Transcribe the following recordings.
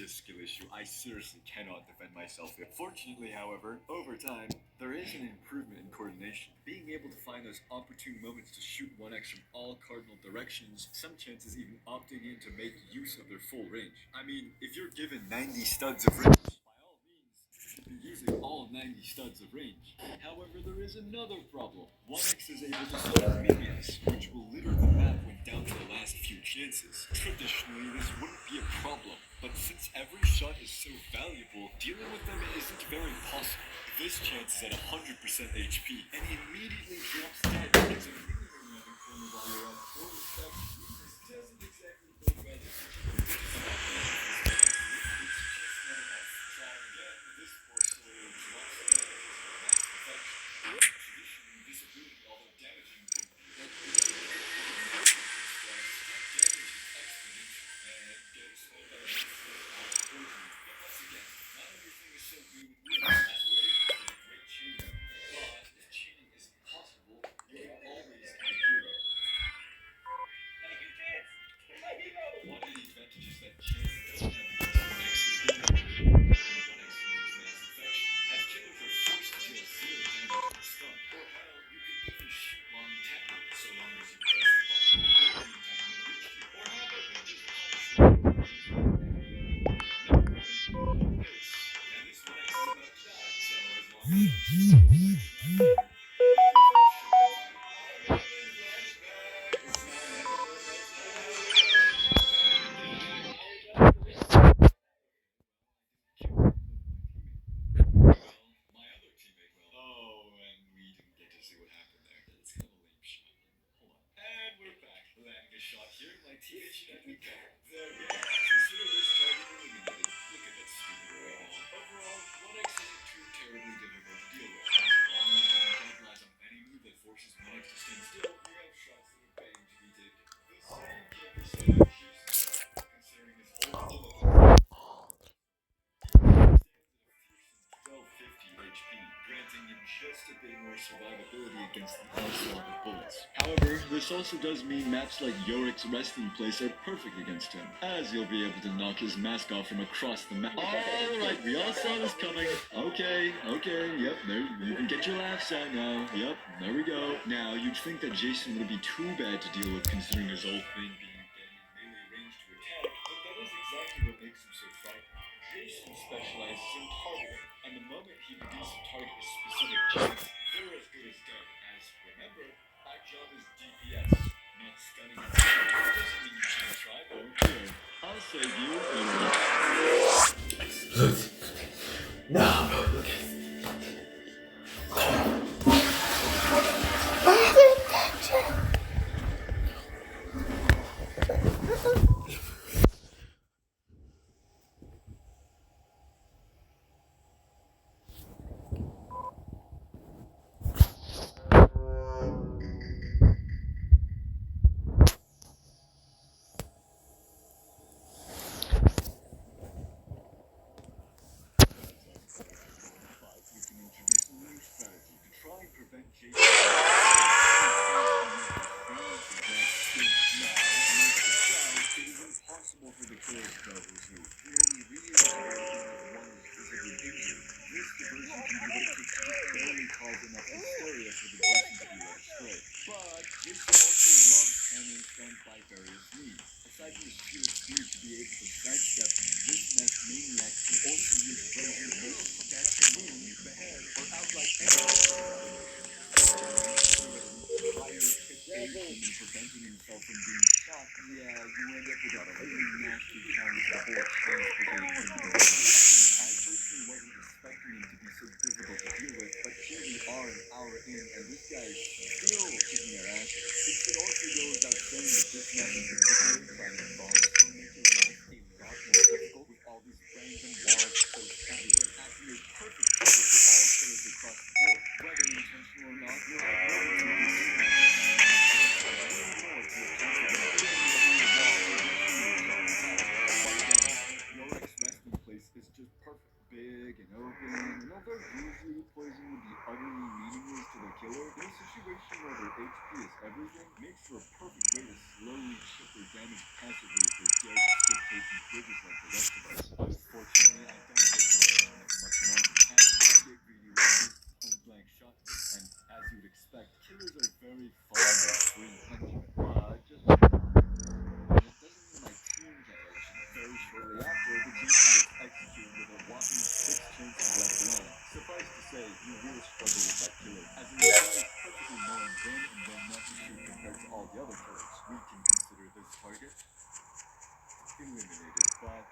serious skill issue. I seriously cannot defend myself here. Fortunately, however, over time, there is an improvement in coordination. Being able to find those opportune moments to shoot 1x from all cardinal directions, some chances even opting in to make use of their full range. I mean, if you're given 90 studs of range, by all means, you should be using all 90 studs of range. However, there is another problem. 1x is able to start minions, which will litter the map when down to the last few chances. Traditionally, this wouldn't be a problem, but since every shot is so valuable, dealing with them isn't very possible. This chance is at 100% HP, and he immediately drops dead because of minion around the corner while you're at full respect. This doesn't exactly go well. It's just not enough. Try again with this poor soul drops dead because of max effect. Traditionally, this ability, although damaging, would be like damage is exponential, and getting slowed by the poison. But once again, not everything is so good with wins. As we're able to get a great chain up. But if chaining isn't possible, you can always add hero. One of the advantages that chaining doesn't have against 1x is the ability to 1x uses mass infection. As killers are forced to deal zero damage to a stun, or hell, you can even shoot long tempo so long as you press the button before the entanglement reached you. Or how about we just punish them? And this 1x is about to die, so as long as my other teammate will. Oh, and we didn't get to see what happened there. It's kind of a lame shot. Hold on. And we're back. Landing a shot here. My teammate should have me covered. There we go. Consider this target eliminated. Look at that stupid range. Overall, 1x isn't too terribly difficult to deal with. As long as you can capitalize on any move that forces 1x to stand still, you have shots that are begging to be taken. The same can be said of Jason, considering his whole ult. 1250 HP, granting him just a bit more survivability against the onslaught of bullets. However, this also does mean maps like Yorik's resting place are perfect against him, as you'll be able to knock his mask off from across the map. Alright, we all saw this coming. Okay, yep, there, you can get your laughs out now. Yep, there we go. Now, you'd think that Jason would be too bad to deal with considering his old thing being getting in melee range to attack, but that is exactly what makes him so frightening. Jason specializes in targeting, and the moment he begins to target a specific chance, they're as good as dead. As remember, my job is DPS, not stunning and doesn't mean you can't try though. Here, I'll save you. Everything makes for a perfect way to slowly chip their damage passively if they dare to skip taking bridges like the rest of us. shortly after, the Jason gets executed with a whopping 6 chances left behind. Suffice to say, you will struggle with that killer, as it requires perfectly knowing when and when not to shoot compared to all the other killers. We can consider this target eliminated, but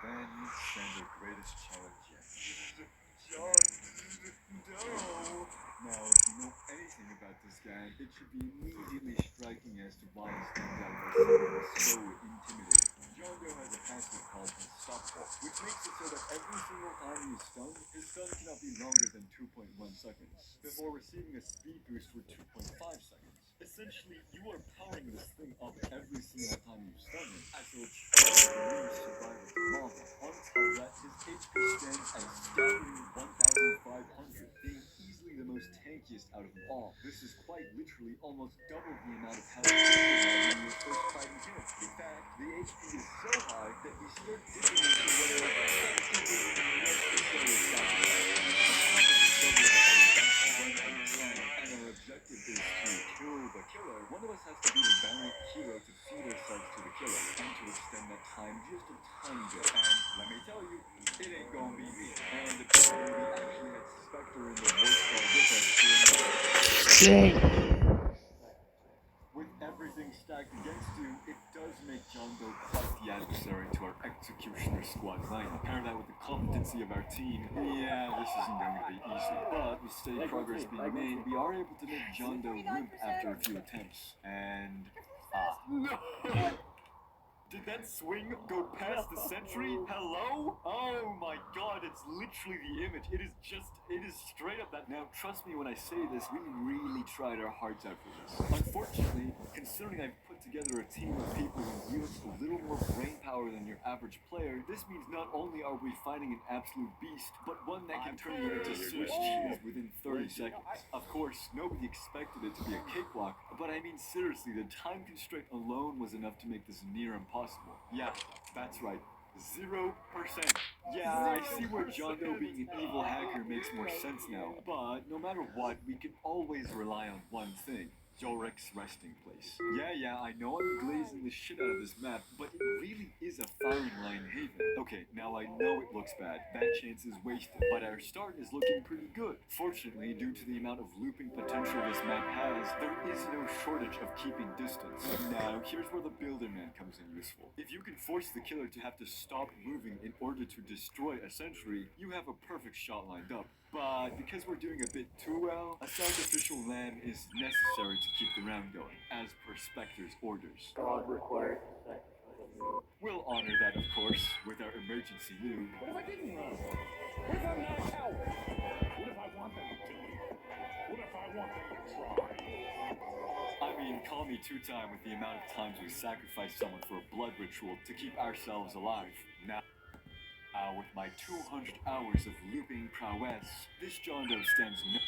then stands our greatest challenge yet. No. Now, if you know anything about this guy, it should be immediately striking as to why he stands out by someone so intimidating. John Doe has a passive called Unstoppable, which makes it so that every single time he's stunned, his stun cannot be longer than 2.1 seconds, before receiving a speed boost for 2.5 seconds. Essentially, you are powering this thing up every single time you stun him, as it will try to remove survival to lava. On top of that, his HP stands at a staggering 1,500, being easily the most tankiest out of them all. This is quite literally almost double the amount of health you had when you were first fighting him. In fact, the HP is so high that we start digging into whether and our objective is to kill the killer. One of us has to be the valiant hero to feed ourselves to the killer and to extend that time just a tiny bit. And let me tell you, it ain't gonna be me. And the we actually had Spectre in the voice call with us. With everything stacked against you, it does make John Doe quite the adversary to our executioner squad line. Pair that with the competency of our team, yeah, this isn't going to be easy. But with steady progress being made, we are able to make John Doe limp after a few attempts. And no! Did that swing go past the sentry? Hello? Oh my god, it's literally the image. It is straight up that. Now, trust me when I say this, we really tried our hearts out for this. Unfortunately, considering I've put together a team of people who wield a little more brain power than your average player, this means not only are we fighting an absolute beast, but one that can turn you into Swiss cheese within 30 seconds. Of course, nobody expected it to be a cakewalk, but I mean seriously, the time constraint alone was enough to make this near impossible. Yeah, that's right. 0%. Yeah, I see where John Doe being an evil hacker makes more sense now. But no matter what, we can always rely on one thing. Jorek's resting place. Yeah, I know I'm glazing the shit out of this map, but it really is a firing line haven. Okay, now I know it looks bad. That chance is wasted, but our start is looking pretty good. Fortunately, due to the amount of looping potential this map has, there is no shortage of keeping distance. Now, here's where the Builder Man comes in useful. If you can force the killer to have to stop moving in order to destroy a sentry, you have a perfect shot lined up. But because we're doing a bit too well, a sacrificial lamb is necessary to keep the round going, as per Spectre's orders. God required. We'll honor that, of course, with our emergency lube. What if I didn't run? What if I'm not a coward? What if I want them to do it? What if I want them to try? I mean, call me two-time with the amount of times we sacrifice someone for a blood ritual to keep ourselves alive. Now, with my 200 hours of looping prowess, this John Doe stands no...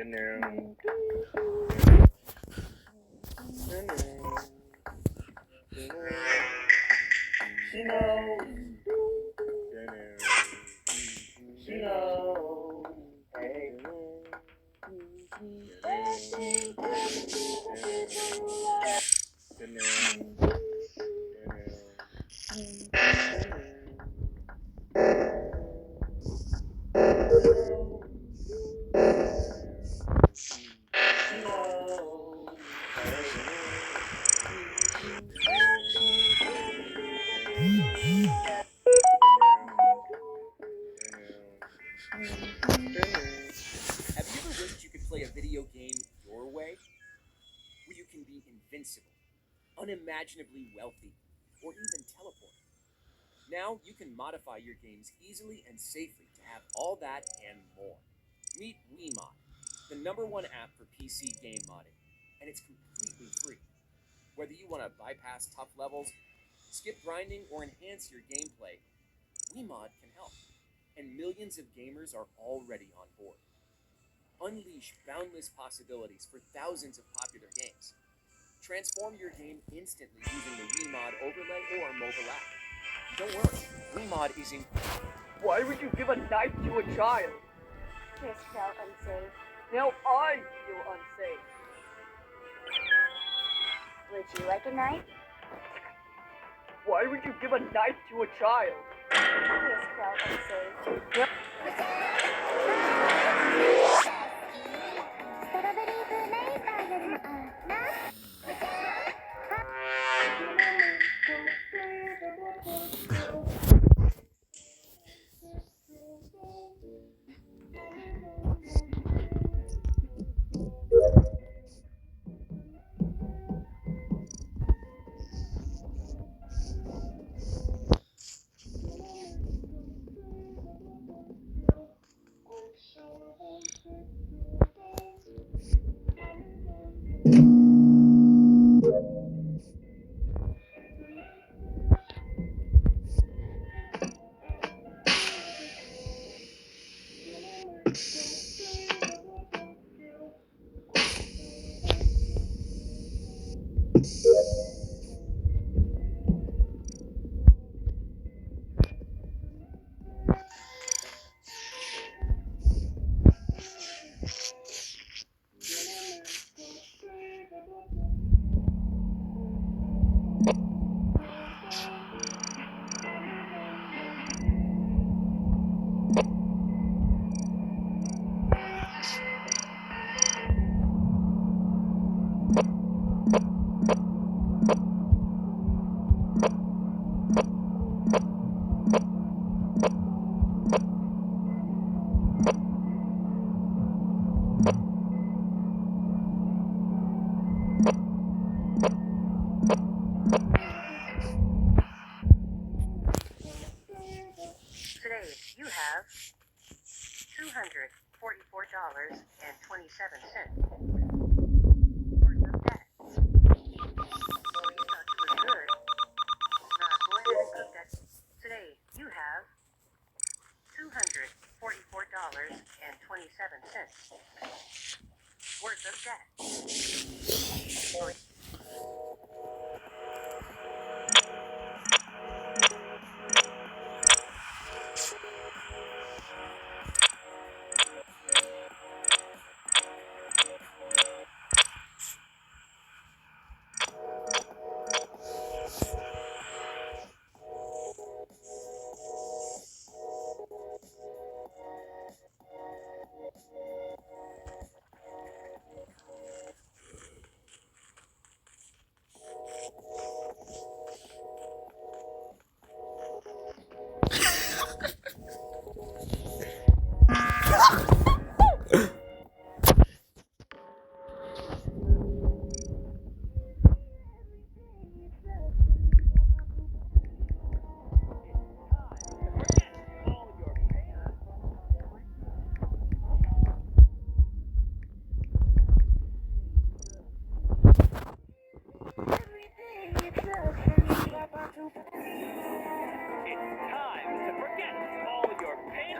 She knows. She knows. Hey. She knows. Have you ever wished you could play a video game your way? Where you can be invincible, unimaginably wealthy, or even teleport? Now you can modify your games easily and safely to have all that and more. Meet WeMod, the #1 app for PC game modding, and it's completely free. Whether you want to bypass tough levels, skip grinding, or enhance your gameplay, WeMod can help, and millions of gamers are already on board. Unleash boundless possibilities for thousands of popular games. Transform your game instantly using the WeMod overlay or mobile app. Don't worry, WeMod is in. Why would you give a knife to a child? Chris felt unsafe. Now I feel unsafe. Would you like a knife? Why would you give a knife to a child? Chris felt unsafe. Today, you have $244.27 worth of debt. Oh, you thought you were good. Now go ahead and cook that. Today, you have $244.27 worth of debt. Oh, It's time to forget all your pain.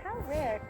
How rare.